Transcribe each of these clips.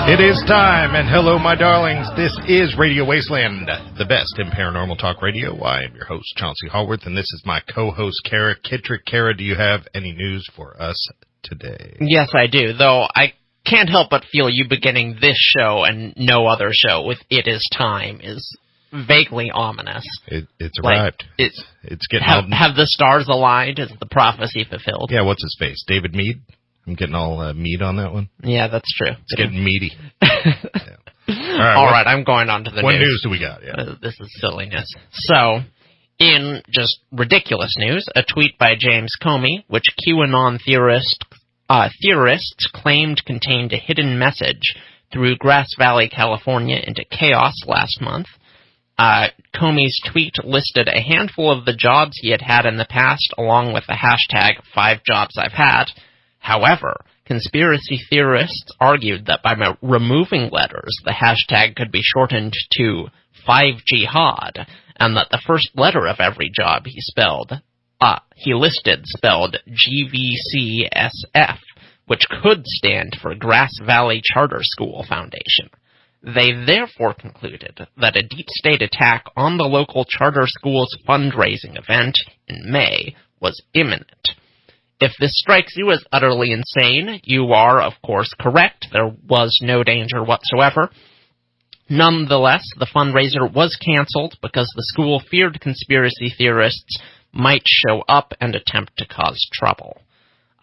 It is time, and hello, my darlings. This is Radio Wasteland, the best in paranormal talk radio. I am your host, Chauncey Hallworth, and this is my co-host, Kara Kittrick. Kara, do you have any news for us today? Yes, I do, though I can't help but feel you beginning this show and no other show with "It is time" is vaguely ominous. It's arrived. Like, it's getting have the stars aligned? Is the prophecy fulfilled? Yeah, what's his face? David Mead? I'm getting all mead on that one. Yeah, that's true. It's getting meaty. Yeah. All right, I'm going on to the news. What news do we got? Yeah. This is silliness. So, in just ridiculous news, a tweet by James Comey, which QAnon theorists claimed contained a hidden message, threw Grass Valley, California into chaos last month. Comey's tweet listed a handful of the jobs he had had in the past, along with the hashtag 5JobsI'veHad. However, conspiracy theorists argued that by removing letters, the hashtag could be shortened to 5Jihad, and that the first letter of every job he listed spelled GVCSF, which could stand for Grass Valley Charter School Foundation. They therefore concluded that a deep state attack on the local charter school's fundraising event in May was imminent. If this strikes you as utterly insane, you are, of course, correct. There was no danger whatsoever. Nonetheless, the fundraiser was canceled because the school feared conspiracy theorists might show up and attempt to cause trouble.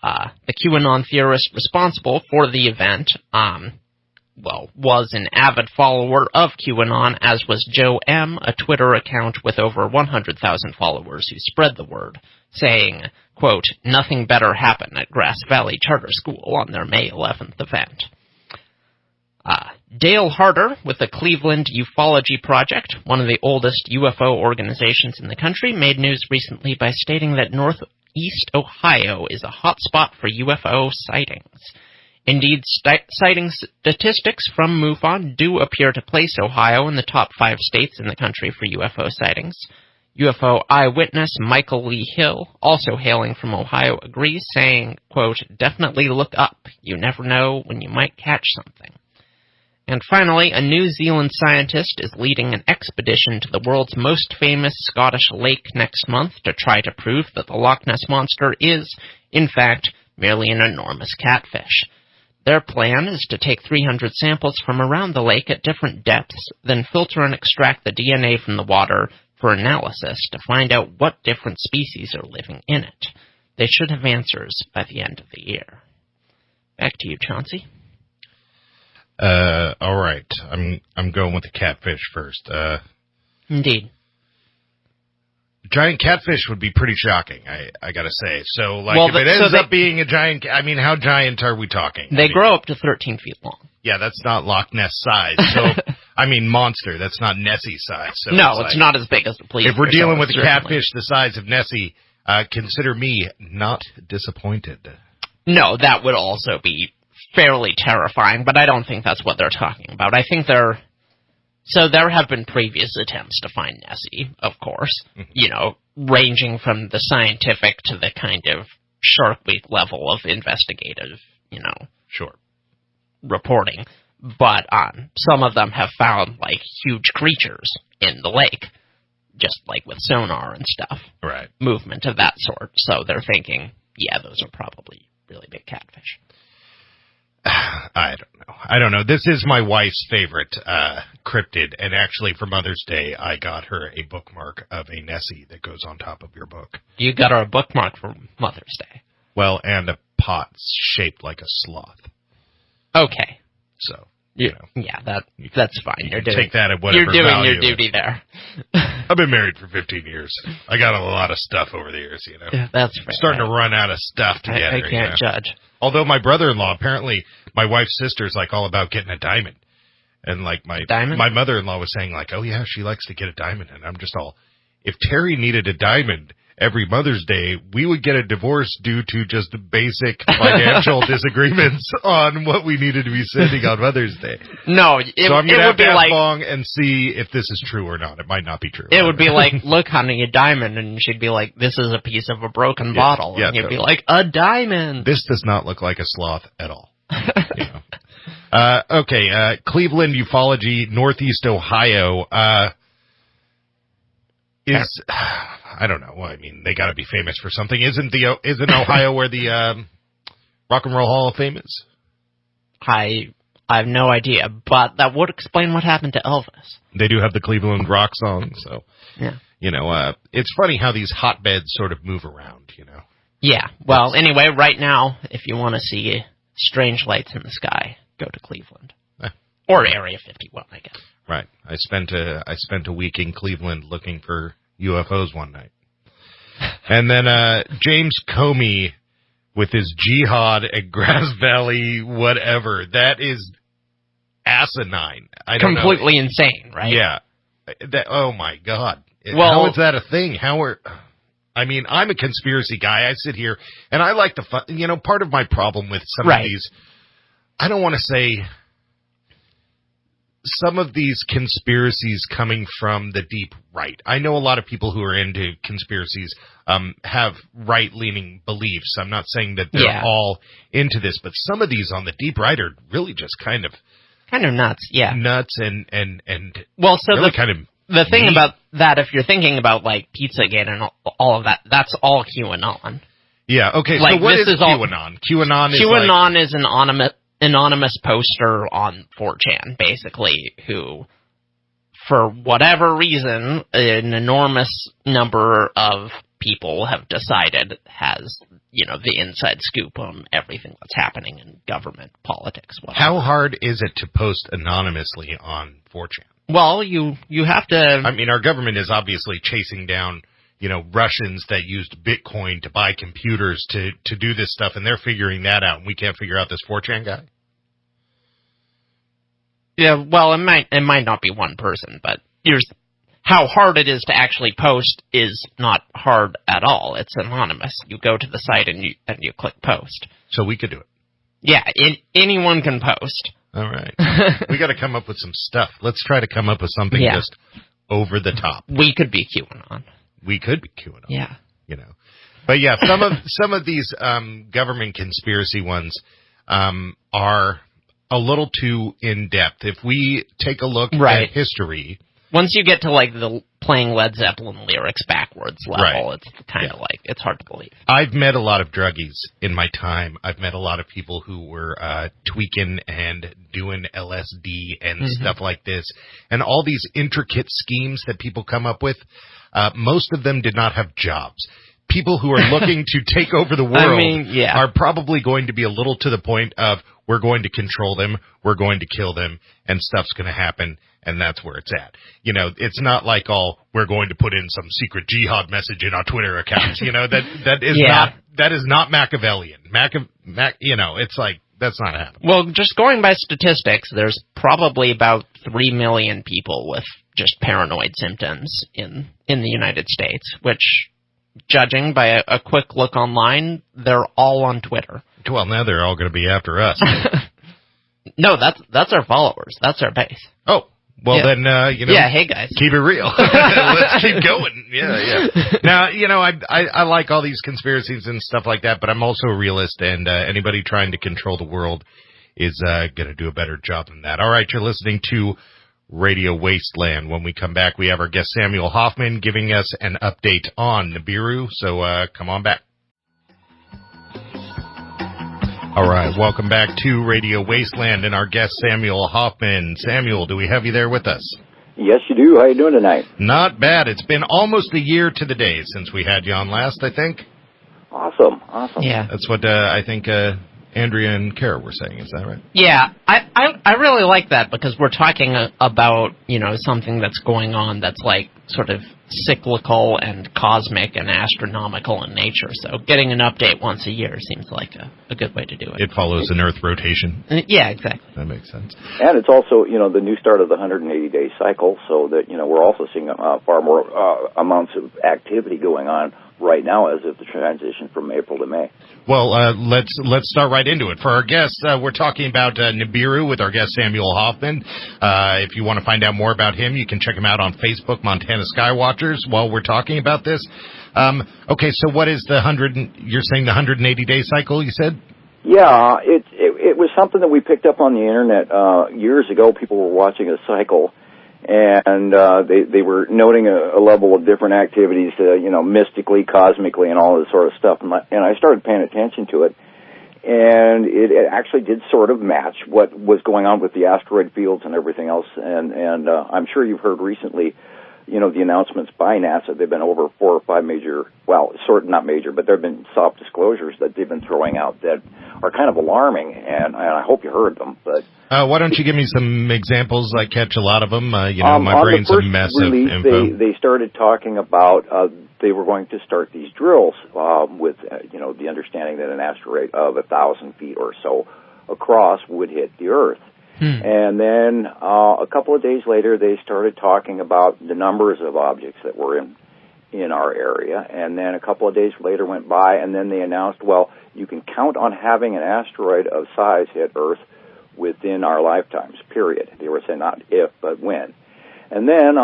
The QAnon theorist responsible for the event, was an avid follower of QAnon, as was Joe M., a Twitter account with over 100,000 followers who spread the word, saying, quote, "Nothing better happened at Grass Valley Charter School on their May 11th event." Dale Harder, with the Cleveland Ufology Project, one of the oldest UFO organizations in the country, made news recently by stating that Northeast Ohio is a hotspot for UFO sightings. Indeed, sighting statistics from MUFON do appear to place Ohio in the top 5 states in the country for UFO sightings. UFO eyewitness Michael Lee Hill, also hailing from Ohio, agrees, saying, quote, "Definitely look up. You never know when you might catch something." And finally, a New Zealand scientist is leading an expedition to the world's most famous Scottish lake next month to try to prove that the Loch Ness Monster is, in fact, merely an enormous catfish. Their plan is to take 300 samples from around the lake at different depths, then filter and extract the DNA from the water for analysis to find out what different species are living in it. They should have answers by the end of the year. Back to you, Chauncey. All right. I'm going with the catfish first. Indeed. Giant catfish would be pretty shocking, I gotta say. So, if it ends up being a giant, how giant are we talking? They grow up to 13 feet long. Yeah, that's not Loch Ness size. So, monster. That's not Nessie size. So no, it's not as big as the police. If we're dealing with a catfish the size of Nessie, consider me not disappointed. No, that would also be fairly terrifying, but I don't think that's what they're talking about. I think So there have been previous attempts to find Nessie, of course, ranging from the scientific to the kind of Shark Week level of investigative, Sure. reporting. But some of them have found, huge creatures in the lake, just with sonar and stuff. Right. Movement of that sort. So they're thinking, yeah, those are probably really big catfish. I don't know. This is my wife's favorite cryptid, and actually for Mother's Day, I got her a bookmark of a Nessie that goes on top of your book. You got her a bookmark for Mother's Day? Well, and a pot shaped like a sloth. Okay. So, Yeah, that's fine. You're doing your duty there. I've been married for 15 years. I got a lot of stuff over the years, Yeah, that's fair. Starting to run out of stuff together. I can't judge. Although my brother-in-law, apparently, my wife's sister's all about getting a diamond. And my mother-in-law was saying oh yeah, she likes to get a diamond. And I'm just all, if Terry needed a diamond every Mother's Day, we would get a divorce due to just basic financial disagreements on what we needed to be sending on Mother's Day. No, so I'm going to have to ask along and see if this is true or not. It might not be true. It would be look, honey, a diamond, and she'd be like, this is a piece of a broken bottle. And you'd be like, a diamond. This does not look like a sloth at all. Okay, Cleveland ufology, Northeast Ohio, is, I don't know. I mean, they got to be famous for something. Isn't Ohio where the Rock and Roll Hall of Fame is? I have no idea, but that would explain what happened to Elvis. They do have the Cleveland rock song, so yeah. It's funny how these hotbeds sort of move around. Yeah. Well, anyway, right now, if you want to see strange lights in the sky, go to Cleveland or Area 51, I guess. Right. I spent a week in Cleveland looking for UFOs one night, and then James Comey with his jihad at Grass Valley, whatever. That is asinine. I don't completely insane, right? Yeah. Oh my God. How is that a thing? I'm a conspiracy guy. I sit here and I like the fun. Part of my problem with some of these, I don't want to say some of these conspiracies coming from the deep right. I know a lot of people who are into conspiracies have right-leaning beliefs. I'm not saying that they're all into this, but some of these on the deep right are really just kind of nuts. Yeah, nuts and well, so really the thing about that, if you're thinking about like Pizzagate and all of that, that's all QAnon. Yeah. Okay. So what is QAnon? QAnon is an anonymous poster on 4chan, basically, who, for whatever reason, an enormous number of people have decided has, the inside scoop on everything that's happening in government, politics, whatever. How hard is it to post anonymously on 4chan? Well, you have to... I mean, our government is obviously chasing down, Russians that used Bitcoin to buy computers to do this stuff, and they're figuring that out, and we can't figure out this 4chan guy? Yeah, well, it might not be one person, but how hard it is to actually post is not hard at all. It's anonymous. You go to the site and you click post. So we could do it. Yeah, anyone can post. All right. We got to come up with some stuff. Let's try to come up with something just over the top. We could be QAnon. We could be QAnon. Yeah. But yeah, some of these government conspiracy ones are a little too in-depth. If we take a look at history... Once you get to, the playing Led Zeppelin lyrics backwards level, it's kind of it's hard to believe. I've met a lot of druggies in my time. I've met a lot of people who were tweaking and doing LSD and stuff like this. And all these intricate schemes that people come up with, most of them did not have jobs. People who are looking to take over the world are probably going to be a little to the point of, we're going to control them, we're going to kill them, and stuff's going to happen, and that's where it's at. It's not like we're going to put in some secret jihad message in our Twitter accounts. That is not Machiavellian. It's like, that's not happening. Well, just going by statistics, there's probably about 3 million people with just paranoid symptoms in the United States, which, judging by a quick look online, they're all on Twitter. Well, now they're all going to be after us. No, that's our followers. That's our base. Oh, well then, Yeah, hey guys. Keep it real. Let's keep going. Yeah. Now, I like all these conspiracies and stuff like that, but I'm also a realist, and anybody trying to control the world is going to do a better job than that. All right, you're listening to Radio Wasteland. When we come back, we have our guest Samuel Hoffman giving us an update on Nibiru, so come on back. All right, welcome back to Radio Wasteland and our guest Samuel Hoffman. Samuel, do we have you there with us? Yes, you do. How you doing tonight? Not bad. It's been almost a year to the day since we had you on last, I think. Awesome. Yeah. That's what I think Andrea and Kara were saying. Is that right? Yeah, I really like that, because we're talking about, something that's going on that's sort of cyclical and cosmic and astronomical in nature. So getting an update once a year seems like a good way to do it. It follows an Earth rotation. Yeah, exactly. That makes sense. And it's also, the new start of the 180-day cycle, so that, we're also seeing far more amounts of activity going on right now as of the transition from April to May. Well, let's start right into it. For our guests, we're talking about Nibiru with our guest Samuel Hoffman. If you want to find out more about him, you can check him out on Facebook, Montana Skywatchers, while we're talking about this. Okay, so what is you're saying the 180-day cycle, you said? Yeah, it it was something that we picked up on the internet years ago. People were watching a cycle, and they were noting a level of different activities, mystically, cosmically, and all this sort of stuff. And I started paying attention to it, and it actually did sort of match what was going on with the asteroid fields and everything else. And I'm sure you've heard recently, the announcements by NASA. They've been over 4 or 5 major, not major, but there have been soft disclosures that they've been throwing out that are kind of alarming, and I hope you heard them. But why don't you give me some examples? I catch a lot of them. My brain's a mess of info. They started talking about they were going to start these drills with the understanding that an asteroid of 1,000 feet or so across would hit the Earth. And then a couple of days later, they started talking about the numbers of objects that were in our area. And then a couple of days later went by, and then they announced, well, you can count on having an asteroid of size hit Earth within our lifetimes, period. They were saying not if, but when. And then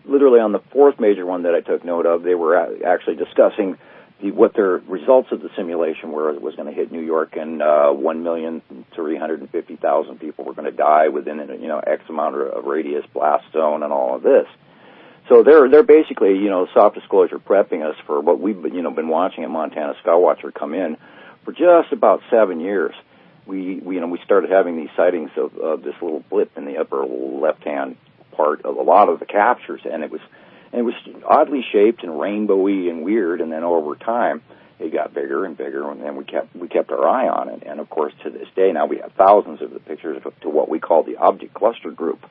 literally on the 4th major one that I took note of, they were actually discussing what their results of the simulation were. It was going to hit New York, and 1,350,000 people were going to die within X amount of radius blast zone and all of this. So they're basically soft disclosure prepping us for what we've been watching at Montana Skywatcher come in for just about 7 years. We started having these sightings of this little blip in the upper left hand part of a lot of the captures, and it was oddly shaped and rainbowy and weird, and then over time it got bigger and bigger, and then we kept our eye on it. And of course, to this day now we have thousands of the pictures to what we call the object cluster group,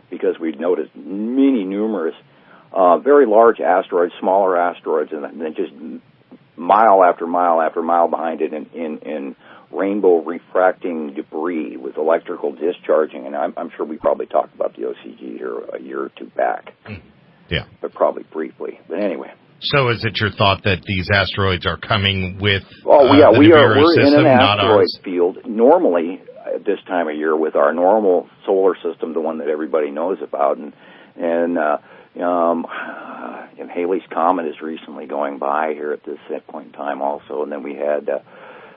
because we've noticed numerous very large asteroids, smaller asteroids, and then just mile after mile after mile behind it in rainbow refracting debris with electrical discharging. And I'm sure we probably talked about the OCG here a year or 2 back. Yeah. But probably briefly. But anyway. So is it your thought that these asteroids are coming with we are. We're system, in an not asteroid ours? field normally at this time of year with our normal solar system, the one that everybody knows about, and Halley's Comet is recently going by here at this point in time also, and then we had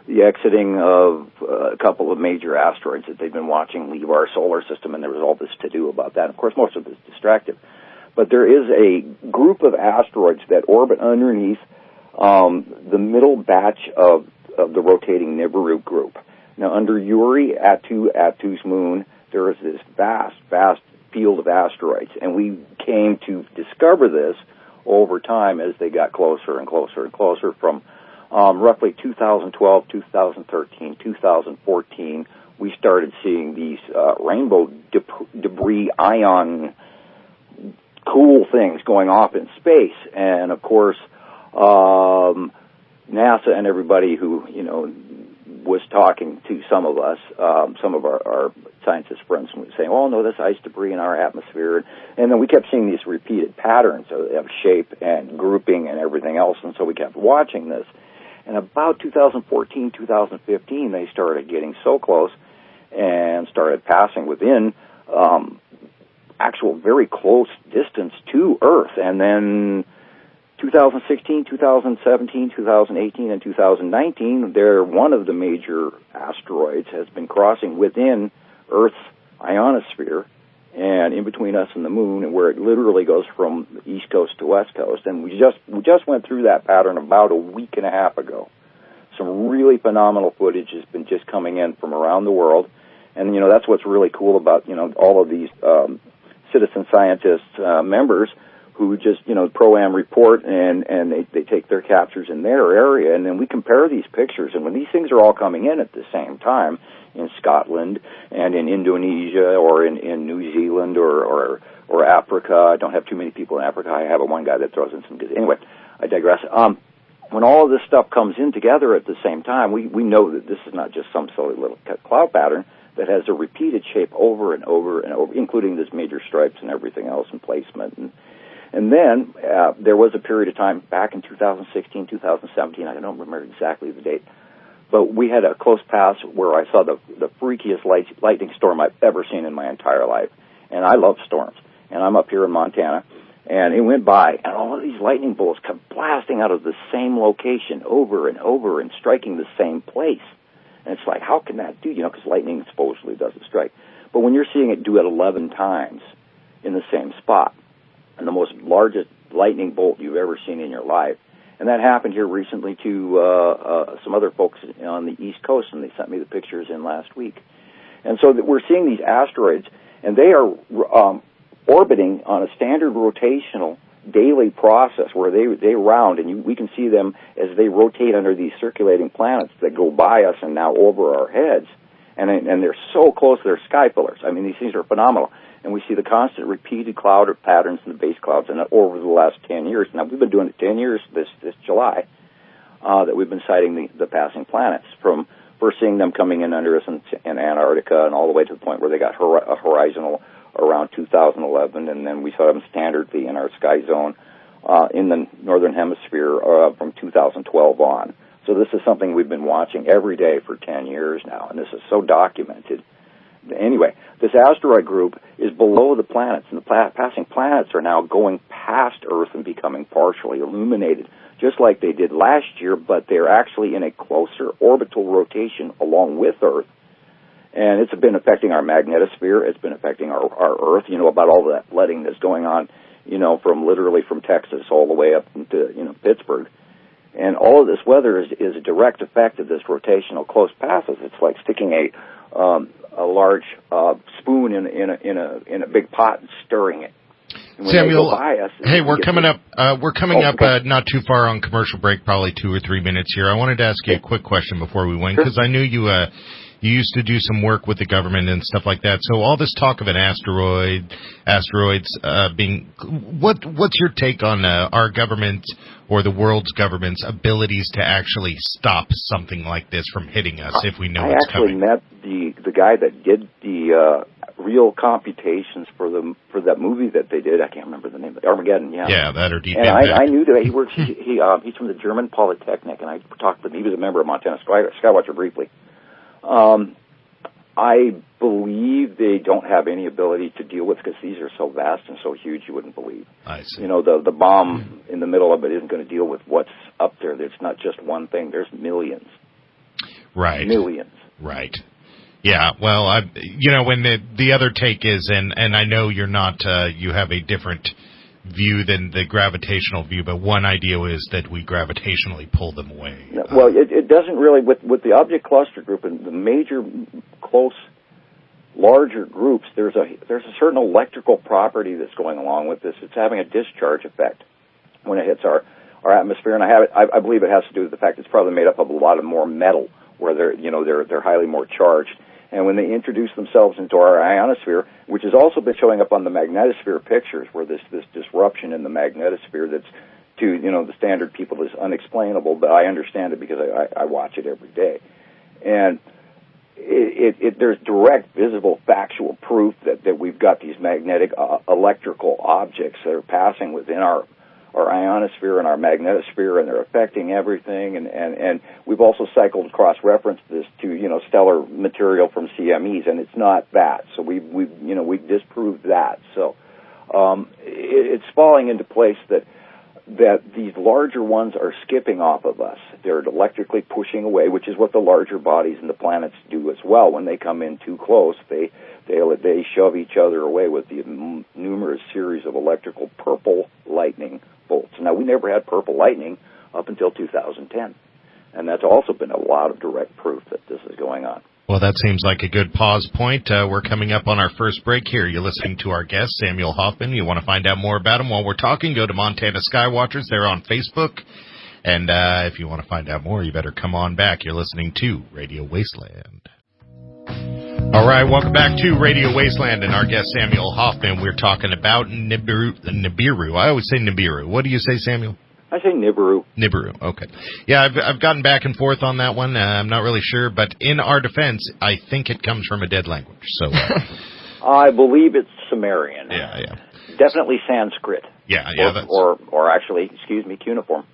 the exiting of a couple of major asteroids that they've been watching leave our solar system, and there was all this to do about that. Of course, most of it is distractive. But there is a group of asteroids that orbit underneath the middle batch of the rotating Nibiru group. Now, under Uri, Attu's moon, there is this vast field of asteroids, and we came to discover this over time as they got closer and closer and closer from roughly 2012, 2013, 2014. We started seeing these rainbow debris ion cool things going off in space, and of course NASA and everybody who was talking to some of us, some of our scientist friends, saying, "Oh no, there's ice debris in our atmosphere," and then we kept seeing these repeated patterns of shape and grouping and everything else, and so we kept watching this. And about 2014, 2015, they started getting so close and started passing within actual very close distance to Earth. And then 2016, 2017, 2018, and 2019, one of the major asteroids has been crossing within Earth's ionosphere and in between us and the moon, and where it literally goes from the east coast to west coast. And we just went through that pattern about a week and a half ago. Some really phenomenal footage has been just coming in from around the world. And, that's what's really cool about, all of these citizen scientists members who just, pro-am report, and they take their captures in their area, and then we compare these pictures. And when these things are all coming in at the same time in Scotland and in Indonesia or in New Zealand or Africa, I don't have too many people in Africa. I have one guy that throws in some good. Anyway, I digress. When all of this stuff comes in together at the same time, we know that this is not just some silly little cloud pattern that has a repeated shape over and over and over, including this major stripes and everything else and placement. And then there was a period of time back in 2016, 2017, I don't remember exactly the date, but we had a close pass where I saw the freakiest lightning storm I've ever seen in my entire life. And I love storms. And I'm up here in Montana. And it went by, and all of these lightning bolts come blasting out of the same location over and over and striking the same place. And it's like, how can that do? You know, because lightning supposedly doesn't strike. But when you're seeing it do it 11 times in the same spot, and the most largest lightning bolt you've ever seen in your life, and that happened here recently to some other folks on the East Coast, and they sent me the pictures in last week. And so we're seeing these asteroids, and they are orbiting on a standard rotational daily process where they round, and we can see them as they rotate under these circulating planets that go by us and now over our heads. And they're so close, they're sky pillars. I mean, these things are phenomenal. And we see the constant repeated cloud patterns in the base clouds and over the last 10 years. Now, we've been doing it 10 years this July that we've been sighting the passing planets, from first seeing them coming in under us in Antarctica and all the way to the point where they got a horizontal around 2011, and then we saw them standardly in our sky zone in the northern hemisphere from 2012 on. So this is something we've been watching every day for 10 years now, and this is so documented. Anyway, this asteroid group is below the planets, and the passing planets are now going past Earth and becoming partially illuminated, just like they did last year, but they're actually in a closer orbital rotation along with Earth. And it's been affecting our magnetosphere. It's been affecting our Earth, you know, about all that flooding that's going on, you know, literally from Texas all the way up into, you know, Pittsburgh. And all of this weather is a direct effect of this rotational close passes. It's like sticking a large spoon in a big pot and stirring it. And when Samuel, they go by us, hey, we're coming up not too far on commercial break, probably 2 or 3 minutes here. I wanted to ask you a quick question before we went, because I knew you used to do some work with the government and stuff like that. So all this talk of an asteroids being, what's your take on our government or the world's government's abilities to actually stop something like this from hitting us if we know it's coming? I actually met the guy that did the real computations for that movie that they did. I can't remember the name. Armageddon. Yeah. Yeah, that or Deep And Impact. I knew that he works. He's from the German Polytechnic, and I talked to him. He was a member of Montana Skywatcher briefly. I believe they don't have any ability to deal with, because these are so vast and so huge you wouldn't believe. I see. You know, the bomb in the middle of it isn't going to deal with what's up there. It's not just one thing. There's millions. Right. Millions. Right. Yeah. Well, when the other take is, and I know you're not, you have a different view than the gravitational view, but one idea is that we gravitationally pull them away. Well, it doesn't really, with the object cluster group and the major close larger groups, there's a certain electrical property that's going along with this. It's having a discharge effect when it hits our atmosphere, and I believe it has to do with the fact it's probably made up of a lot of more metal, where they're highly more charged. And when they introduce themselves into our ionosphere, which has also been showing up on the magnetosphere pictures, where this disruption in the magnetosphere that's, to the standard people, is unexplainable, but I understand it because I watch it every day. And there's direct, visible, factual proof that we've got these magnetic electrical objects that are passing within our ionosphere and our magnetosphere, and they're affecting everything. And we've also cycled cross-referenced this to stellar material from CMEs, and it's not that. So we've disproved that. So it's falling into place that these larger ones are skipping off of us. They're electrically pushing away, which is what the larger bodies and the planets do as well. When they come in too close, they shove each other away with the numerous series of electrical purple lightning bolts. Now, we never had purple lightning up until 2010, and that's also been a lot of direct proof that this is going on. Well, that seems like a good pause point. We're coming up on our first break here. You're listening to our guest, Samuel Hoffman. You want to find out more about him while we're talking, go to Montana Skywatchers. They're on Facebook. And if you want to find out more, you better come on back. You're listening to Radio Wasteland. All right, welcome back to Radio Wasteland and our guest, Samuel Hoffman. We're talking about Nibiru. I always say Nibiru. What do you say, Samuel? I say Nibiru. Nibiru, okay. Yeah, I've gotten back and forth on that one. I'm not really sure, but in our defense, I think it comes from a dead language. So, I believe it's Sumerian. Yeah. Definitely Sanskrit. Yeah. Or actually, cuneiform.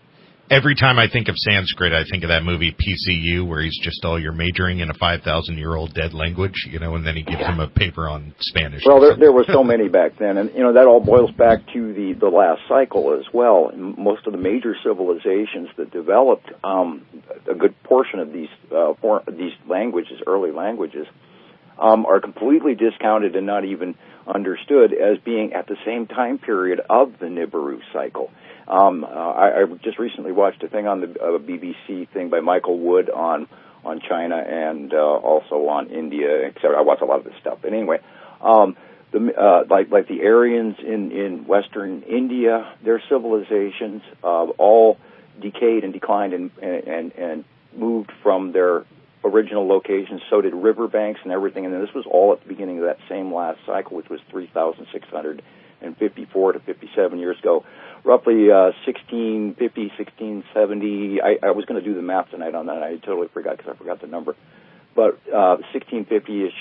Every time I think of Sanskrit, I think of that movie PCU, where he's just you're majoring in a 5,000-year-old dead language, and then he gives him a paper on Spanish. Well, there were so many back then, and that all boils back to the last cycle as well. And most of the major civilizations that developed a good portion of these languages, early languages, are completely discounted and not even understood as being at the same time period of the Nibiru cycle. I just recently watched a thing on the BBC thing by Michael Wood on China and also on India, etc. I watch a lot of this stuff. But anyway, like the Aryans in Western India, their civilizations all decayed and declined and moved from their original locations. So did riverbanks and everything. And this was all at the beginning of that same last cycle, which was 3,654 to 57 years ago. Roughly 1650, 1670. I was going to do the math tonight on that. I totally forgot because I forgot the number. But 1650-ish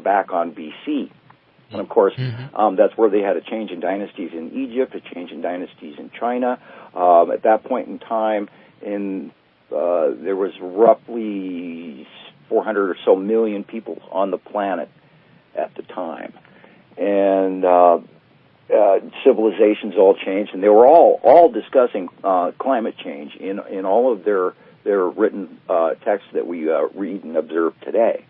back on BC. And, of course, that's where they had a change in dynasties in Egypt, a change in dynasties in China. At that point in time, there was roughly 400 or so million people on the planet at the time. And civilizations all changed, and they were all discussing climate change in all of their written texts that we read and observe today.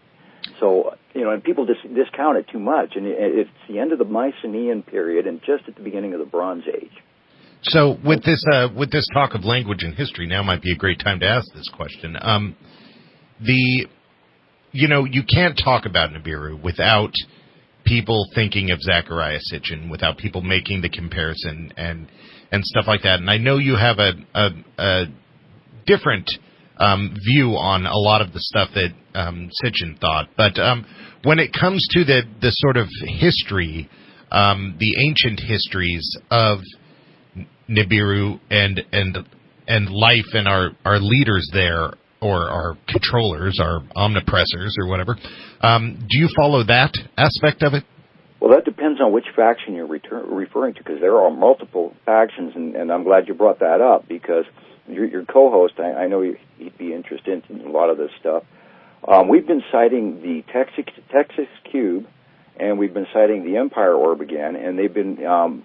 So, and people discount it too much, and it's the end of the Mycenaean period and just at the beginning of the Bronze Age. So with this talk of language and history, now might be a great time to ask this question. You can't talk about Nibiru without people thinking of Zecharia Sitchin, without people making the comparison and stuff like that. And I know you have a different view on a lot of the stuff that Sitchin thought. But when it comes to the sort of history, the ancient histories of Nibiru and life and our leaders there, or our controllers, our omnipressors, or whatever. Do you follow that aspect of it? Well, that depends on which faction you're referring to, because there are multiple factions, and I'm glad you brought that up, because your co-host, I know he'd be interested in a lot of this stuff. We've been citing the Texas Cube, and we've been citing the Empire Orb again, and they've been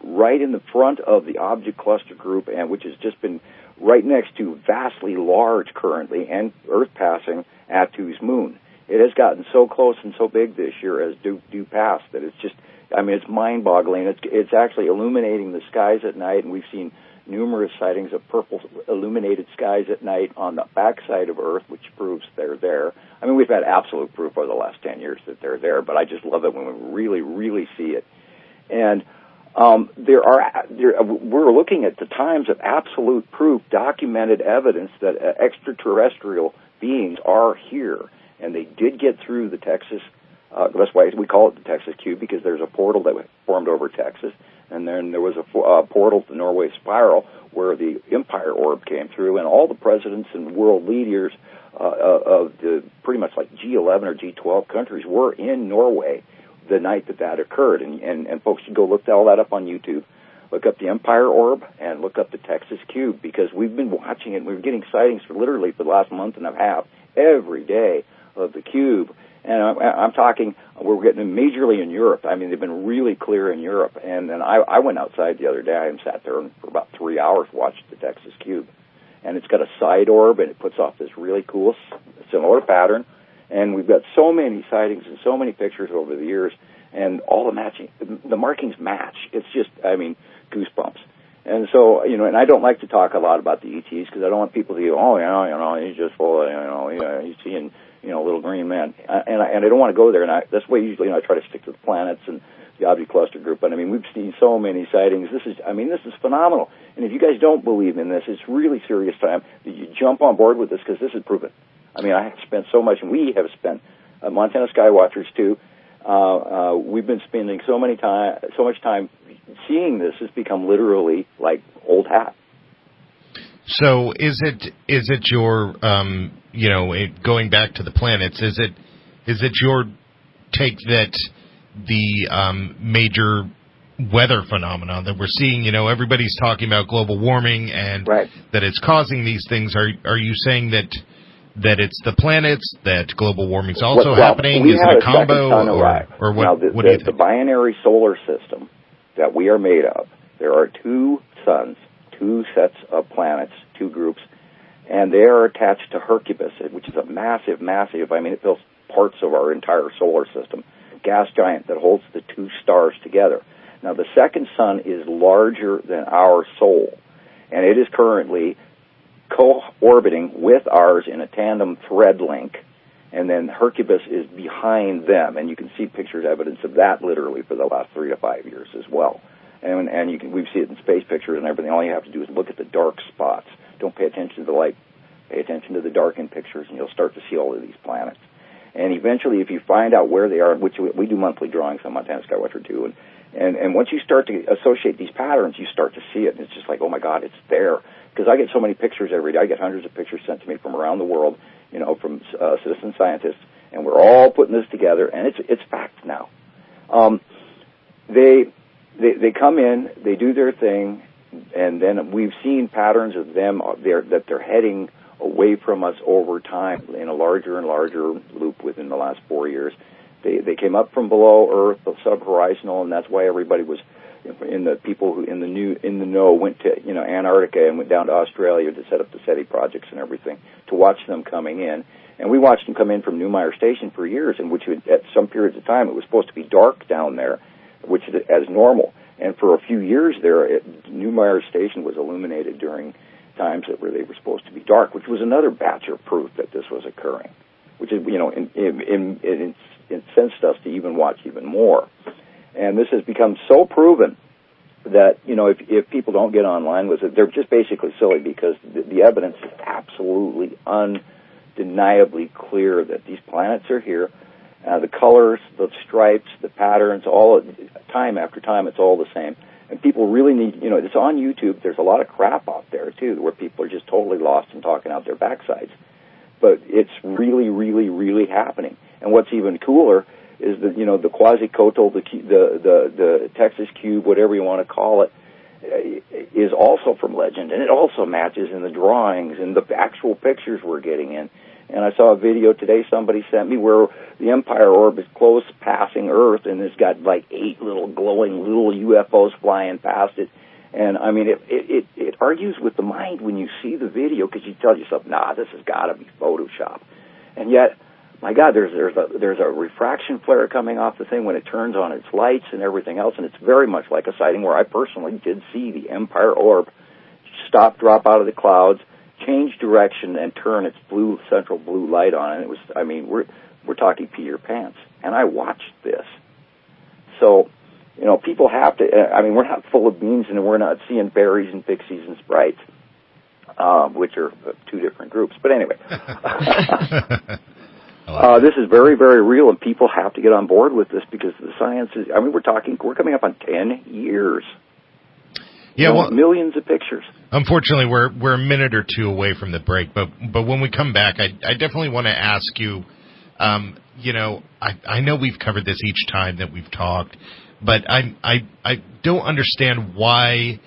right in the front of the object cluster group, and which has just been right next to vastly large currently and Earth passing Atu's moon. It has gotten so close and so big this year as due past that it's just, it's mind-boggling. It's actually illuminating the skies at night, and we've seen numerous sightings of purple illuminated skies at night on the backside of Earth, which proves they're there. We've had absolute proof over the last 10 years that they're there, but I just love it when we really, really see it. And we're looking at the times of absolute proof, documented evidence that extraterrestrial beings are here, and they did get through the Texas. That's why we call it the Texas Cube, because there's a portal that formed over Texas, and then there was a portal to Norway Spiral where the Empire Orb came through, and all the presidents and world leaders of the pretty much like G11 or G12 countries were in Norway the night that occurred. And folks should go look all that up on YouTube. Look up the Empire Orb and look up the Texas Cube, because we've been watching it. We're getting sightings for the last month and a half every day of the cube. And I'm talking, we're getting them majorly in Europe. They've been really clear in Europe. And then I went outside the other day and sat there for about 3 hours, watched the Texas Cube. And it's got a side orb, and it puts off this really cool, similar pattern. And we've got so many sightings and so many pictures over the years, and all the markings match. It's just, goosebumps. And so, and I don't like to talk a lot about the ETs, because I don't want people to go, he's just full of, he's seeing, little green men. And I don't want to go there, and that's why usually I try to stick to the planets and the object cluster group. But we've seen so many sightings. This is phenomenal. And if you guys don't believe in this, it's really serious time that you jump on board with this, because this is proven. I have spent so much, and we have spent, Montana Skywatchers too. We've been spending so much time seeing this. It's become literally like old hat. So is it your going back to the planets? Is it your take that the major weather phenomenon that we're seeing. You know, everybody's talking about global warming and that it's causing these things. Are you saying that it's the planets, that global warming's also happening? Is it a combo, or what? Now, what do you think? The binary solar system that we are made of, there are 2 suns, 2 sets of planets, 2 groups, and they are attached to Hercubus, which is a massive, it fills parts of our entire solar system, gas giant that holds the 2 stars together. Now, the second sun is larger than our Sol, and it is currently co-orbiting with ours in a tandem thread link, and then Hercubus is behind them, and you can see pictures, evidence of that literally for the last 3 to 5 years as well. And we've seen it in space pictures and everything. All you have to do is look at the dark spots. Don't pay attention to the light. Pay attention to the darkened pictures, and you'll start to see all of these planets. And eventually, if you find out where they are, which we do monthly drawings on Montana Skywatcher too, and once you start to associate these patterns, you start to see it, and it's just like, oh my God, it's there. Because I get so many pictures every day. I get hundreds of pictures sent to me from around the world, you know, from citizen scientists, and we're all putting this together, and it's fact now. They come in, they do their thing, and then we've seen patterns of them that they're heading away from us over time in a larger and larger loop within the last 4 years. They came up from below Earth, the subhorizontal, and that's why everybody was people who in the know went to Antarctica and went down to Australia to set up the SETI projects and everything to watch them coming in. And we watched them come in from Neumeyer Station for years, in which at some periods of time it was supposed to be dark down there, which is as normal. And for a few years there, Neumeyer Station was illuminated during times that they were supposed to be dark, which was another batch of proof that this was occurring, which is, it incensed us to even watch even more. And this has become so proven that, if people don't get online with it, they're just basically silly, because the evidence is absolutely undeniably clear that these planets are here. The colors, the stripes, the patterns, time after time, it's all the same. And people really need, it's on YouTube. There's a lot of crap out there, too, where people are just totally lost and talking out their backsides. But it's really, really, really happening. And what's even cooler is that, the quasi-cotal, the Texas cube, whatever you want to call it, is also from legend. And it also matches in the drawings and the actual pictures we're getting in. And I saw a video today somebody sent me where the Empire orb is close passing Earth, and it's got like 8 little glowing little UFOs flying past it. And, I mean, it argues with the mind when you see the video, because you tell yourself, nah, this has got to be Photoshop. And yet, my God, there's a refraction flare coming off the thing when it turns on its lights and everything else, and it's very much like a sighting where I personally did see the Empire orb stop, drop out of the clouds, change direction, and turn its central blue light on. And it was, we're talking Peter Pants. And I watched this. So, people have to, we're not full of beans, and we're not seeing fairies and pixies and sprites, which are 2 different groups. But anyway. This is very, very real, and people have to get on board with this, because the science is, we're coming up on 10 years. Yeah, millions of pictures. Unfortunately, we're a minute or 2 away from the break, but when we come back, I definitely want to ask you, I know we've covered this each time that we've talked, but I don't understand why,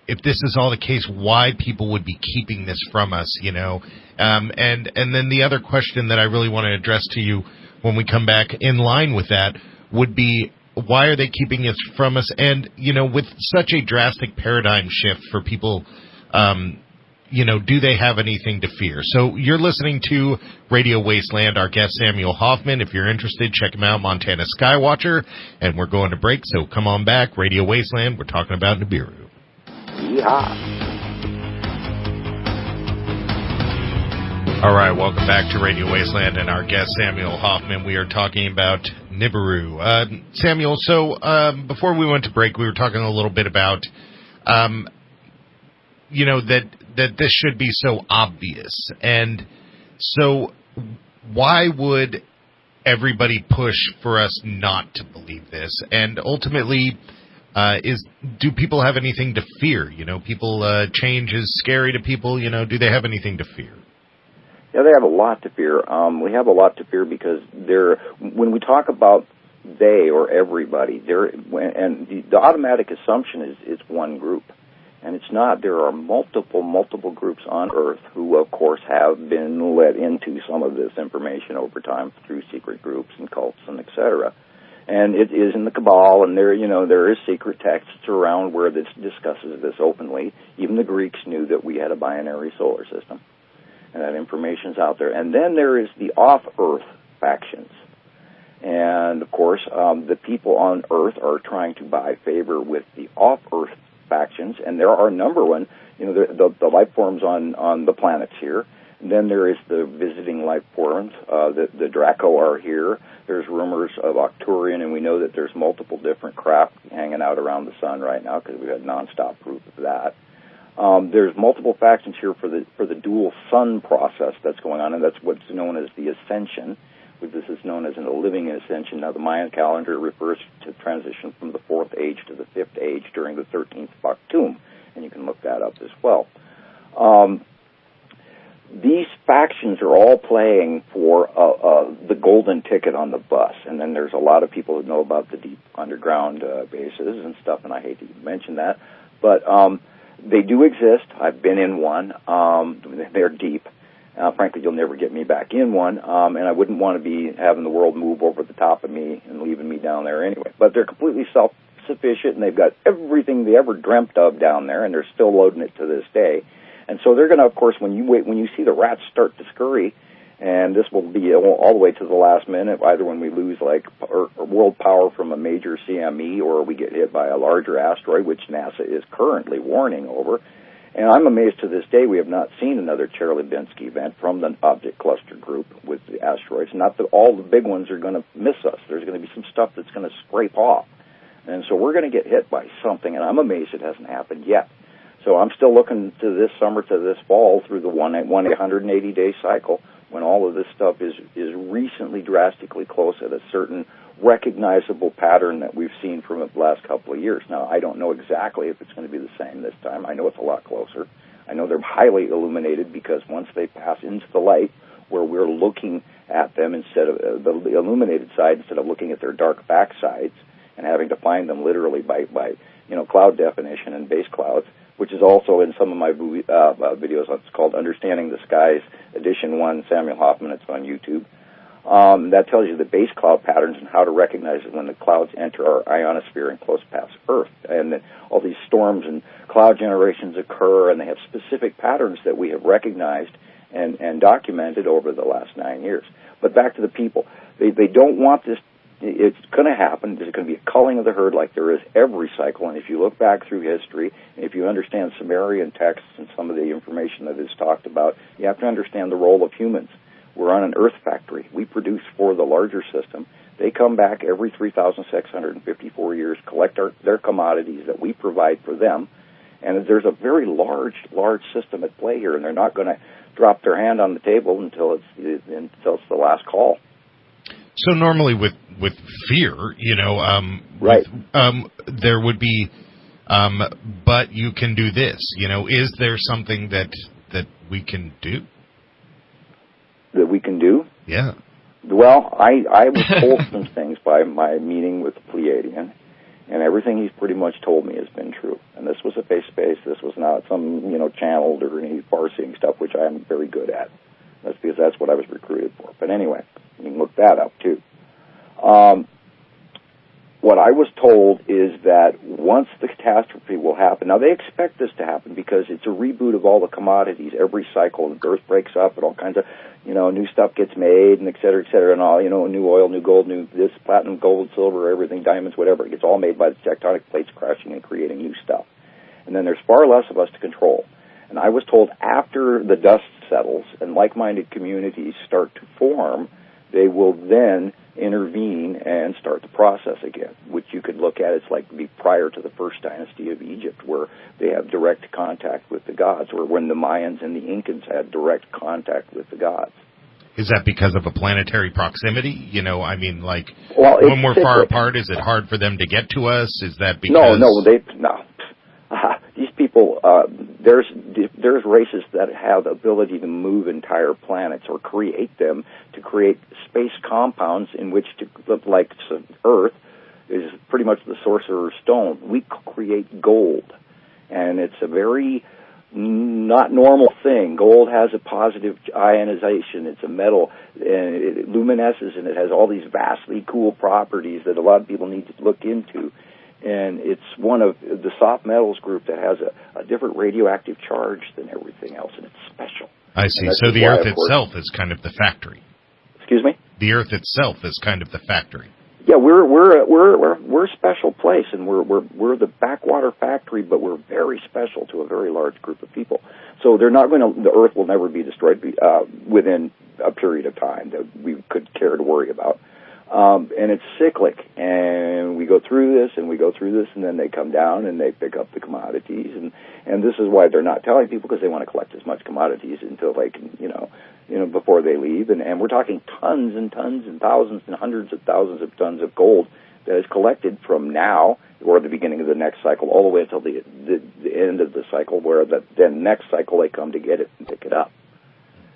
if this is all the case, why people would be keeping this from us, and then the other question that I really want to address to you when we come back in line with that would be, why are they keeping it from us? And, with such a drastic paradigm shift for people, do they have anything to fear? So you're listening to Radio Wasteland. Our guest, Samuel Hoffman. If you're interested, check him out, Montana Skywatcher. And we're going to break, so come on back. Radio Wasteland. We're talking about Nibiru. Yeehaw. All right, welcome back to Radio Wasteland and our guest, Samuel Hoffman. We are talking about Nibiru. Samuel, so before we went to break, we were talking a little bit about, that this should be so obvious. And so why would everybody push for us not to believe this? And ultimately, do people have anything to fear? Change is scary to people. Do they have anything to fear? Yeah, they have a lot to fear. We have a lot to fear because when we talk about, they or everybody. And the automatic assumption is it's one group. And it's not. There are multiple groups on Earth who, of course, have been let into some of this information over time through secret groups and cults and et cetera. And it is in the cabal, and there is secret texts around where this discusses this openly. Even the Greeks knew that we had a binary solar system, and that information's out there. And then there is the off-Earth factions. And, of course, the people on Earth are trying to buy favor with the off-Earth factions, and there are a number one, the life forms on the planets here. And then there is the visiting life forms. The Draco are here. There's rumors of Octurian, and we know that there's multiple different craft hanging out around the sun right now because we've had nonstop proof of that. There's multiple factions here for the dual sun process that's going on, and that's what's known as the ascension. This is known as a living ascension. Now, the Mayan calendar refers to transition from the 4th age to the 5th age during the 13th Baktum, and you can look that up as well. These factions are all playing for the golden ticket on the bus, and then there's a lot of people who know about the deep underground bases and stuff, and I hate to even mention that, but they do exist. I've been in one. They're deep. Frankly, you'll never get me back in one, and I wouldn't want to be having the world move over the top of me and leaving me down there anyway. But they're completely self-sufficient, and they've got everything they ever dreamt of down there, and they're still loading it to this day. And so they're going to, of course, when you see the rats start to scurry, and this will be all the way to the last minute, either when we lose world power from a major CME or we get hit by a larger asteroid, which NASA is currently warning over. And I'm amazed to this day we have not seen another Chelyabinsk event from the object cluster group with the asteroids. Not that all the big ones are going to miss us. There's going to be some stuff that's going to scrape off. And so we're going to get hit by something, and I'm amazed it hasn't happened yet. So I'm still looking to this summer, to this fall, through the 180-day cycle, when all of this stuff is recently drastically close at a certain recognizable pattern that we've seen from the last couple of years. Now, I don't know exactly if it's going to be the same this time. I know it's a lot closer. I know they're highly illuminated because once they pass into the light, where we're looking at them instead of the illuminated side, instead of looking at their dark backsides and having to find them literally by cloud definition and base clouds, which is also in some of my videos. It's called Understanding the Skies, Edition 1, Samuel Hoffman. It's on YouTube. That tells you the base cloud patterns and how to recognize it when the clouds enter our ionosphere and close past Earth. And then all these storms and cloud generations occur, and they have specific patterns that we have recognized and documented over the last 9 years. But back to the people. They don't want this. It's going to happen. There's going to be a culling of the herd like there is every cycle. And if you look back through history, and if you understand Sumerian texts and some of the information that is talked about, you have to understand the role of humans. We're on an Earth factory. We produce for the larger system. They come back every 3,654 years, collect their commodities that we provide for them. And there's a very large system at play here, and they're not going to drop their hand on the table until it's the last call. So normally with fear, right. There would be, but you can do this. Is there something that we can do? That we can do? Yeah. Well, I was told some things by my meeting with the Pleiadian, and everything he's pretty much told me has been true. And this was a face-to-face. This was not some, channeled or any far-seeing stuff, which I am very good at. That's because that's what I was recruited for. But anyway, you can look that up, too. What I was told is that once the catastrophe will happen, now they expect this to happen because it's a reboot of all the commodities every cycle. The Earth breaks up and all kinds of, new stuff gets made and et cetera, and all, new oil, new gold, new this, platinum, gold, silver, everything, diamonds, whatever. It gets all made by the tectonic plates crashing and creating new stuff. And then there's far less of us to control. And I was told after the dust settles and like-minded communities start to form, they will then intervene and start the process again, which you could look at. It's like prior to the first dynasty of Egypt, where they have direct contact with the gods, or when the Mayans and the Incans had direct contact with the gods. Is that because of a planetary proximity? Well, when we're far apart, is it hard for them to get to us? Is that because... No. These people, there's races that have the ability to move entire planets or create them, to create space compounds in which to, like Earth is pretty much the sorcerer's stone. We create gold, and it's a very not normal thing. Gold has a positive ionization. It's a metal, and it luminesces, and it has all these vastly cool properties that a lot of people need to look into. And it's one of the soft metals group that has a different radioactive charge than everything else, and it's special. I see. So the Earth itself is kind of the factory. Excuse me? The Earth itself is kind of the factory. Yeah, we're a special place, and we're the backwater factory, but we're very special to a very large group of people. So they're not going to. The Earth will never be destroyed within a period of time that we could care to worry about. And it's cyclic, and we go through this, and then they come down and they pick up the commodities, and this is why they're not telling people, because they want to collect as much commodities until they can, before they leave, and we're talking tons and tons and thousands and hundreds of thousands of tons of gold that is collected from now or the beginning of the next cycle all the way until the end of the cycle, where then next cycle they come to get it and pick it up.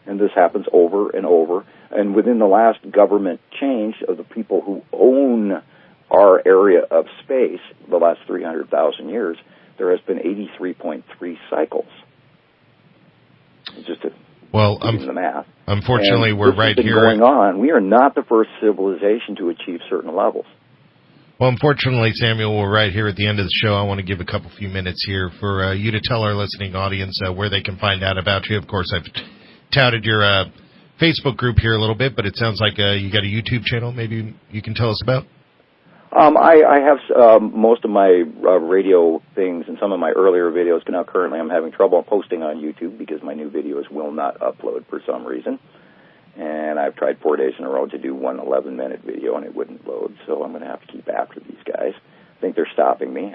And this happens over and over. And within the last government change of the people who own our area of space, the last 300,000 years, there has been 83.3 cycles. It's just the math. Unfortunately, we're right here. Going on. We are not the first civilization to achieve certain levels. Well, unfortunately, Samuel, we're right here at the end of the show. I want to give a few minutes here for you to tell our listening audience where they can find out about you. Of course, I've touted your Facebook group here a little bit, but it sounds like you got a YouTube channel maybe you can tell us about? I have most of my radio things and some of my earlier videos. Now, currently, I'm having trouble posting on YouTube because my new videos will not upload for some reason. And I've tried 4 days in a row to do one 11-minute video, and it wouldn't load, so I'm going to have to keep after these guys. I think they're stopping me.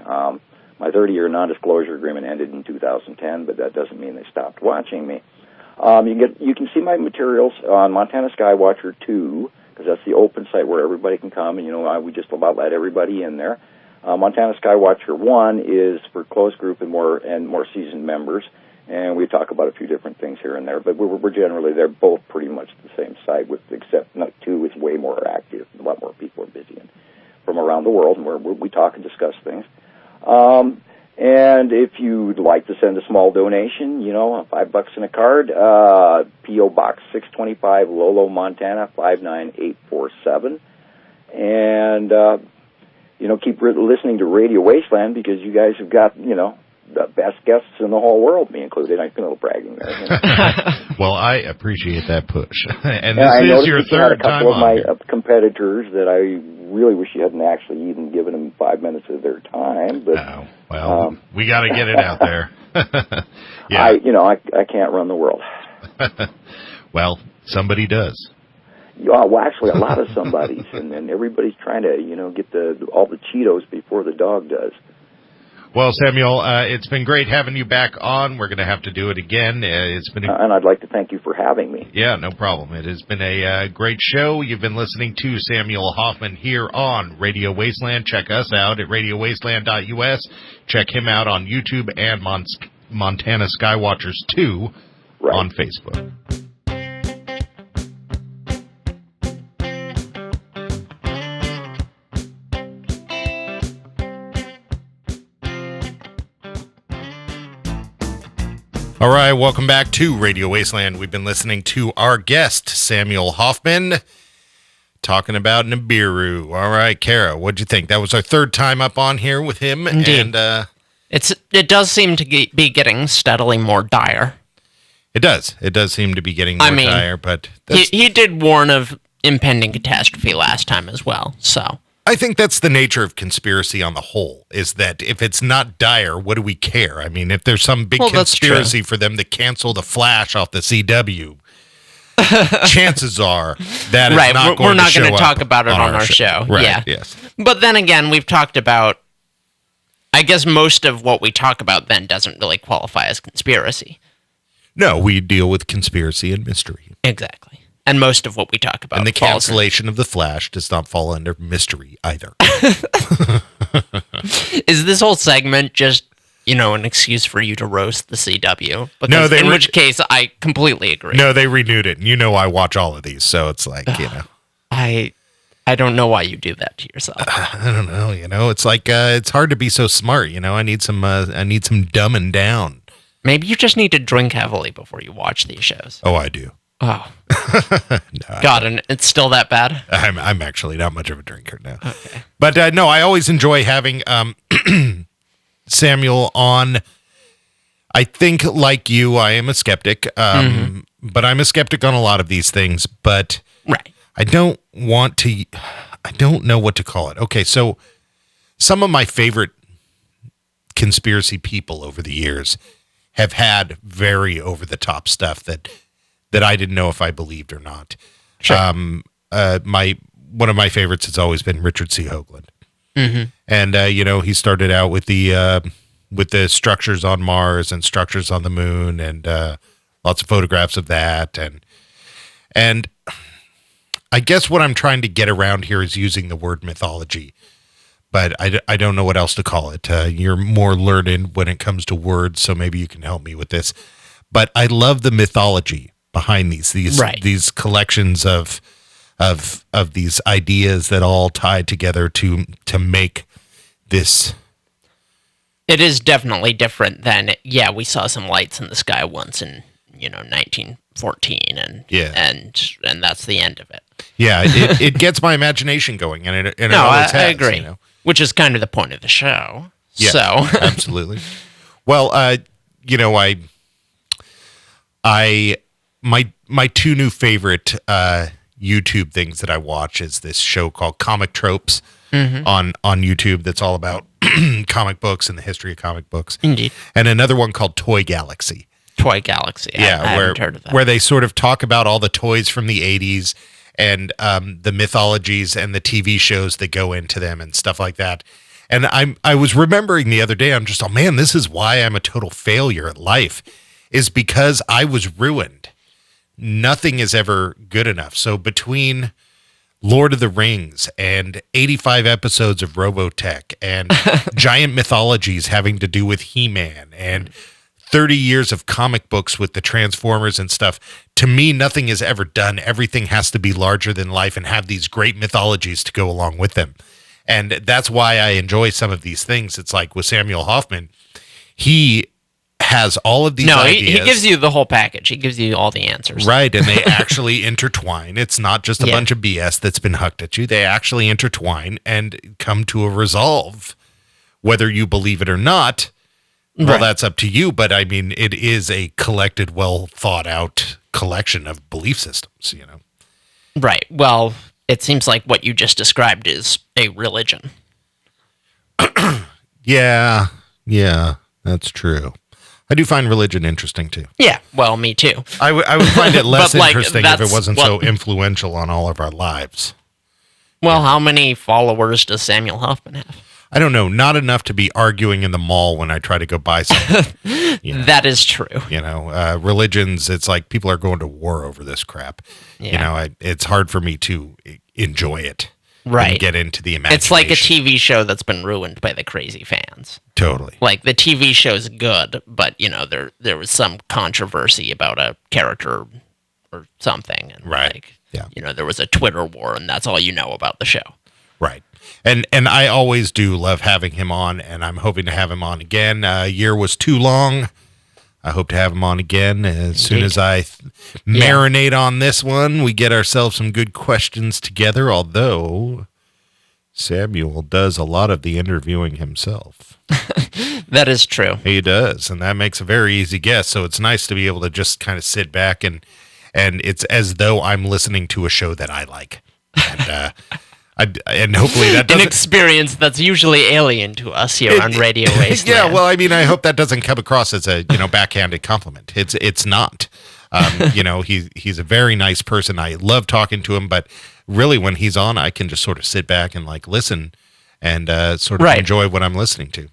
My 30-year non-disclosure agreement ended in 2010, but that doesn't mean they stopped watching me. You can see my materials on Montana Skywatcher 2, because that's the open site where everybody can come, and we just about let everybody in there. Montana Skywatcher 1 is for closed group and more seasoned members, and we talk about a few different things here and there, but we're generally, they're both pretty much the same site, except 2 is way more active. A lot more people are busy from around the world, and where we talk and discuss things. And if you'd like to send a small donation, $5 in a card, P.O. Box 625, Lolo, Montana, 59847. And, keep listening to Radio Wasteland, because you guys have got, the best guests in the whole world, me included. I feel a little bragging there. Well, I appreciate that push. And this is your third time on. I had a couple of my competitors that I really wish you hadn't actually even given them 5 minutes of their time. But we got to get it out there. Yeah. I can't run the world. Well, somebody does. Well, actually, a lot of somebodies, and everybody's trying to, get all the Cheetos before the dog does. Well, Samuel, it's been great having you back on. We're going to have to do it again. And I'd like to thank you for having me. Yeah, no problem. It has been a great show. You've been listening to Samuel Hoffman here on Radio Wasteland. Check us out at radiowasteland.us. Check him out on YouTube and Montana Skywatchers 2 on Facebook. All right, welcome back to Radio Wasteland. We've been listening to our guest, Samuel Hoffman, talking about Nibiru. All right, Kara, what'd you think? That was our third time up on here with him. Indeed. And it does seem to be getting steadily more dire. It does. It does seem to be getting more dire, but he did warn of impending catastrophe last time as well, so... I think that's the nature of conspiracy on the whole, is that if it's not dire, what do we care? I mean, if there's some big conspiracy for them to cancel the Flash off the CW, chances are that is not going to show up. We're not going to talk about it on our show. Right, yeah. Yes. But then again, we've talked about, I guess most of what we talk about then doesn't really qualify as conspiracy. No, we deal with conspiracy and mystery. Exactly. And most of what we talk about. And the cancellation of the Flash does not fall under mystery either. Is this whole segment just an excuse for you to roast the CW. Because in which case, I completely agree. No, they renewed it. And I watch all of these, so it's like, I don't know why you do that to yourself. I don't know. It's like it's hard to be so smart. I need some dumbing down. Maybe you just need to drink heavily before you watch these shows. Oh, I do. Oh, no, God, and it's still that bad? I'm actually not much of a drinker now. Okay. But no, I always enjoy having Samuel on. I think, like you, I am a skeptic, but I'm a skeptic on a lot of these things. But right. I don't know what to call it. Okay, so some of my favorite conspiracy people over the years have had very over-the-top stuff that I didn't know if I believed or not. Sure. One of my favorites has always been Richard C. Hoagland. Mm-hmm. And he started out with the structures on Mars and structures on the moon, and lots of photographs of that, and I guess what I'm trying to get around here is using the word mythology, but I don't know what else to call it. You're more learned when it comes to words, so maybe you can help me with this. But I love the mythology behind these collections of these ideas that all tie together to make this. It is definitely different than, we saw some lights in the sky once in 1914, and that's the end of it. Yeah, it gets my imagination going, and it always has. I agree. Which is kind of the point of the show. Yeah, so absolutely. Well, my two new favorite YouTube things that I watch is this show called Comic Tropes on YouTube that's all about comic books and the history of comic books. Indeed. And another one called Toy Galaxy. Toy Galaxy. Yeah, I haven't heard of that. Where they sort of talk about all the toys from the 80s and the mythologies and the TV shows that go into them and stuff like that. And I was remembering the other day, I'm just, this is why I'm a total failure at life, is because I was ruined. Nothing is ever good enough. So between Lord of the Rings and 85 episodes of Robotech and giant mythologies having to do with He-Man and 30 years of comic books with the Transformers and stuff, to me, nothing is ever done. Everything has to be larger than life and have these great mythologies to go along with them. And that's why I enjoy some of these things. It's like with Samuel Hoffman, he has all of these ideas. He gives you the whole package. He gives you all the answers. Right, and they actually intertwine. It's not just a bunch of BS that's been hucked at you. They actually intertwine and come to a resolve. Whether you believe it or not, well, that's up to you. But, it is a collected, well-thought-out collection of belief systems, Right. Well, it seems like what you just described is a religion. Yeah, that's true. I do find religion interesting, too. Yeah, well, me too. I would find it less interesting if it wasn't so influential on all of our lives. Well, how many followers does Samuel Hoffman have? I don't know. Not enough to be arguing in the mall when I try to go buy something. That is true. Religions, it's like people are going to war over this crap. Yeah. It's hard for me to enjoy it. Right. And get into the imagination. It's like a TV show that's been ruined by the crazy fans. Totally. Like, the TV show's good, but, there was some controversy about a character or something. And right. There was a Twitter war, and that's all you know about the show. Right. And I always do love having him on, and I'm hoping to have him on again. A year was too long. I hope to have him on again as soon as I marinate on this one. We get ourselves some good questions together, although Samuel does a lot of the interviewing himself. That is true. He does, and that makes a very easy guess, so it's nice to be able to just kind of sit back, and it's as though I'm listening to a show that I like. And hopefully that doesn't... An experience that's usually alien to us here on Radio Wasteland. Yeah, well, I hope that doesn't come across as a, backhanded compliment. It's not. He's a very nice person. I love talking to him, but really when he's on, I can just sort of sit back and listen and sort of enjoy what I'm listening to.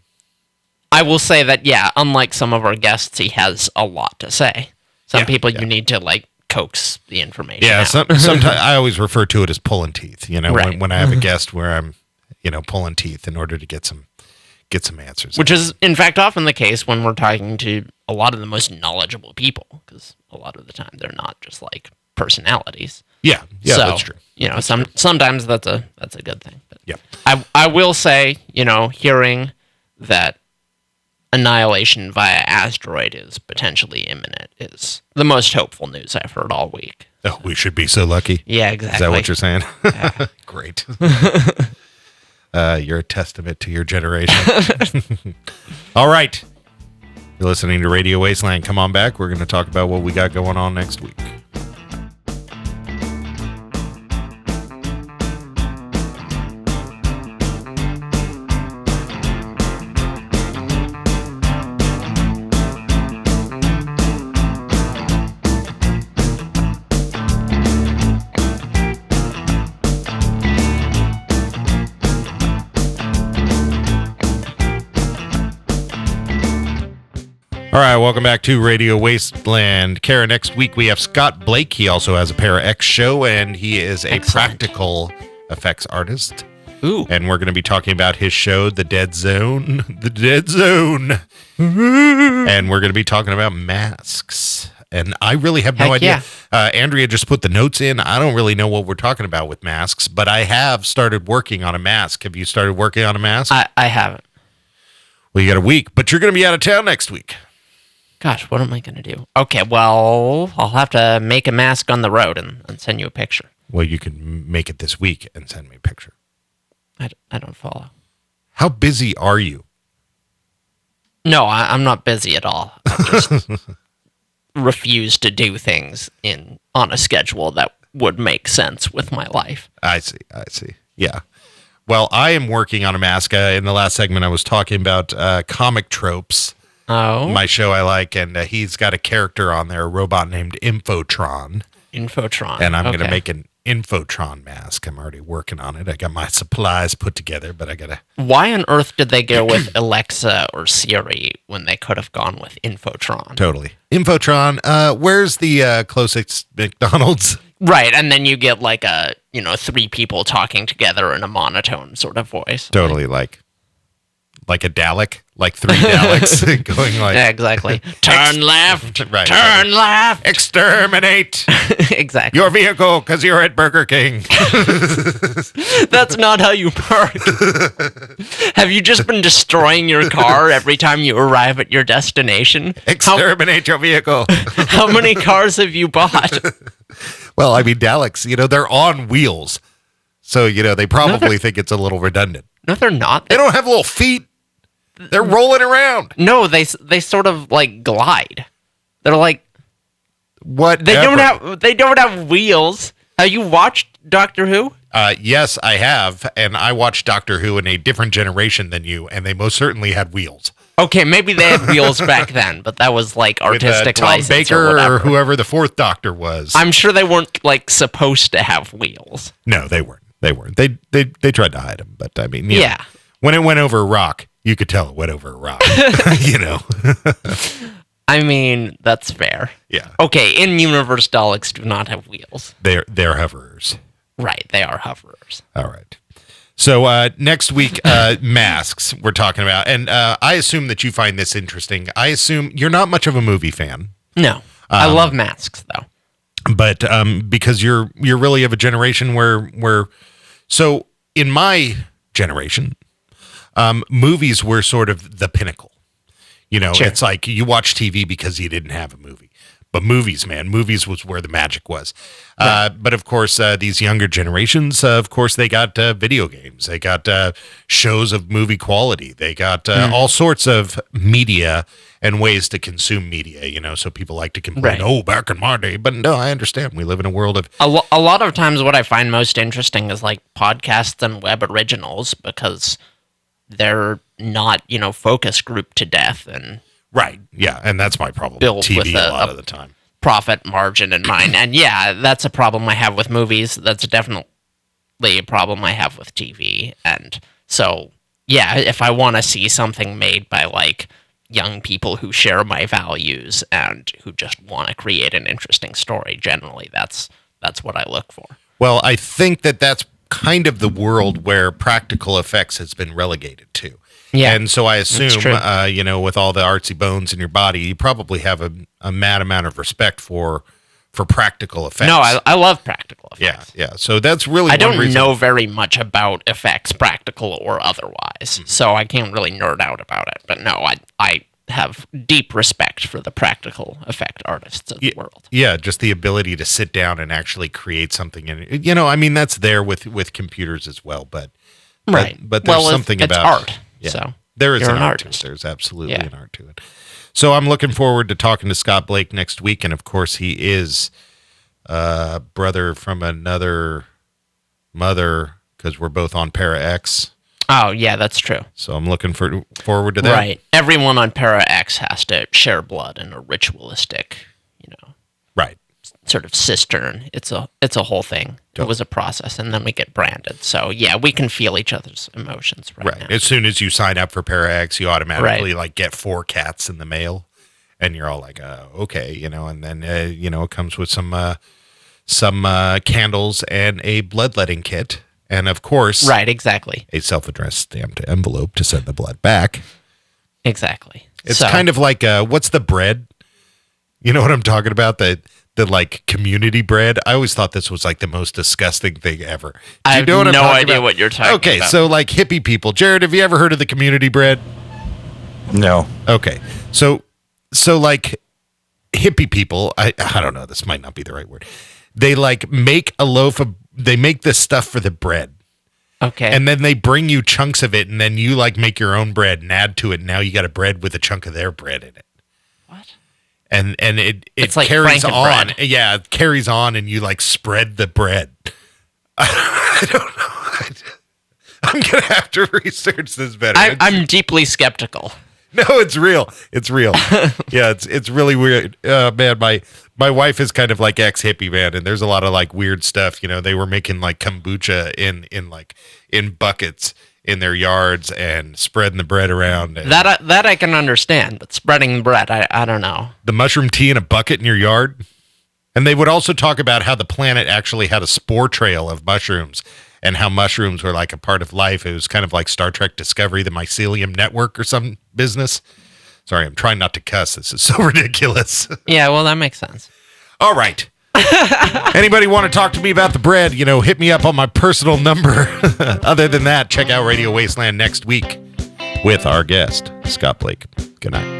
I will say that, unlike some of our guests, he has a lot to say. Some people you need to coax the information. Yeah, sometimes I always refer to it as pulling teeth. When I have a guest where I'm, pulling teeth in order to get some get some answers. Which is, in fact, often the case when we're talking to a lot of the most knowledgeable people, because a lot of the time they're not just like personalities. Yeah, so, that's true. Sometimes that's a good thing. But yeah, I will say, hearing that annihilation via asteroid is potentially imminent is the most hopeful news I've heard all week. Oh, we should be so lucky. Yeah, exactly. Is that what you're saying? Yeah. Great. You're a testament to your generation. All right. You're listening to Radio Wasteland. Come on back. We're going to talk about what we got going on next week. All right, welcome back to Radio Wasteland. Kara, next week we have Scott Blake. He also has a Para X show, and he is a practical effects artist. Ooh. And we're going to be talking about his show, The Dead Zone. The Dead Zone. And we're going to be talking about masks. And I really have no idea. Yeah. Andrea just put the notes in. I don't really know what we're talking about with masks, but I have started working on a mask. Have you started working on a mask? I haven't. Well, you got a week, but you're going to be out of town next week. Gosh, what am I going to do? Okay, well, I'll have to make a mask on the road and send you a picture. Well, you can make it this week and send me a picture. I don't follow. How busy are you? No, I'm not busy at all. I just refuse to do things on a schedule that would make sense with my life. I see. Yeah. Well, I am working on a mask. In the last segment, I was talking about comic tropes. Oh. My show I like, and he's got a character on there, a robot named Infotron. And I'm going to make an Infotron mask. I'm already working on it. I got my supplies put together, but I got to... Why on earth did they go with Alexa or Siri when they could have gone with Infotron? Totally. Infotron, where's the closest McDonald's? Right, and then you get like three people talking together in a monotone sort of voice. Totally, like a Dalek, like three Daleks going like... Yeah, exactly. Turn left, right, turn left. Exterminate exactly. your vehicle because you're at Burger King. That's not how you park. Have you just been destroying your car every time you arrive at your destination? Exterminate your vehicle. How many cars have you bought? Well, I mean, Daleks, they're on wheels. So, they probably think it's a little redundant. No, they're not. They don't have little feet. They're rolling around. No, they sort of like glide. They're like what? They don't have wheels. Have you watched Doctor Who? Yes, I have, and I watched Doctor Who in a different generation than you, and they most certainly had wheels. Okay, maybe they had wheels back then, but that was like artistic Tom license Baker or whoever the fourth Doctor was. I'm sure they weren't like supposed to have wheels. No, they weren't. They tried to hide them, but I mean, yeah. When it went over a rock, you could tell it went over a rock. I mean, that's fair. Yeah. Okay, in-universe Daleks do not have wheels. They're hoverers. Right, they are hoverers. All right. So next week, masks we're talking about, and I assume that you find this interesting. I assume you're not much of a movie fan. No, I love masks though. But because you're really of a generation where so in my generation, movies were sort of the pinnacle. Sure. It's like you watch TV because you didn't have a movie. But movies was where the magic was. Right. But of course, these younger generations, of course, they got video games. They got shows of movie quality. They got all sorts of media and ways to consume media, so people like to complain, oh, back in my day. But no, I understand. We live in a world of... A lot of times what I find most interesting is like podcasts and web originals because they're not, focus group to death and... Right, yeah, and that's my problem built with TV with a lot of the time. Profit margin in mind. And yeah, that's a problem I have with movies. That's definitely a problem I have with TV. And so, yeah, if I want to see something made by like young people who share my values and who just want to create an interesting story, generally that's what I look for. Well, I think that's kind of the world where practical effects has been relegated to. Yeah. And so I assume, with all the artsy bones in your body, you probably have a mad amount of respect for practical effects. No, I love practical effects. Yeah. So that's really I don't know very much about effects, practical or otherwise, so I can't really nerd out about it. But no, I have deep respect for the practical effect artists of the world. Yeah, just the ability to sit down and actually create something. And, that's there with computers as well. But there's something about art. Yeah, so there is an art artist. to it. There's absolutely an art to it. So I'm looking forward to talking to Scott Blake next week. And, of course, he is brother from another mother because we're both on Para X. Oh, yeah, that's true. So I'm looking forward to that. Right. Everyone on Para X has to share blood in a ritualistic, right, sort of cistern. It's a whole thing. It was a process, and then we get branded. So, yeah, we can feel each other's emotions right now. As soon as you sign up for Para X, you automatically get 4 cats in the mail, and you're all like, okay, and then it comes with some candles and a bloodletting kit. And, of course... Right, exactly. A self-addressed stamped envelope to send the blood back. Exactly. It's kind of like, what's the bread? You know what I'm talking about? The community bread? I always thought this was, the most disgusting thing ever. I have no idea what you're talking about. Okay, so, hippie people. Jared, have you ever heard of the community bread? No. Okay. So hippie people, I don't know, this might not be the right word. They, make a loaf of... They make this stuff for the bread. Okay. And then they bring you chunks of it, and then you, make your own bread and add to it, and now you got a bread with a chunk of their bread in it. What? And it like carries on. bread. Yeah, it carries on, and you, spread the bread. I don't know. I'm going to have to research this better. I'm deeply skeptical. No, it's real. It's real. Yeah, it's really weird. Man, my wife is kind of ex-hippie, man, and there's a lot of weird stuff. They were making kombucha in buckets in their yards and spreading the bread around. And that I can understand, but spreading the bread, I don't know. The mushroom tea in a bucket in your yard. And they would also talk about how the planet actually had a spore trail of mushrooms and how mushrooms were a part of life. It was kind of like Star Trek Discovery, the mycelium network or some business. Sorry, I'm trying not to cuss. This is so ridiculous. Yeah, well, that makes sense. All right. Anybody want to talk to me about the bread, hit me up on my personal number. Other than that, check out Radio Wasteland next week with our guest, Scott Blake. Good night.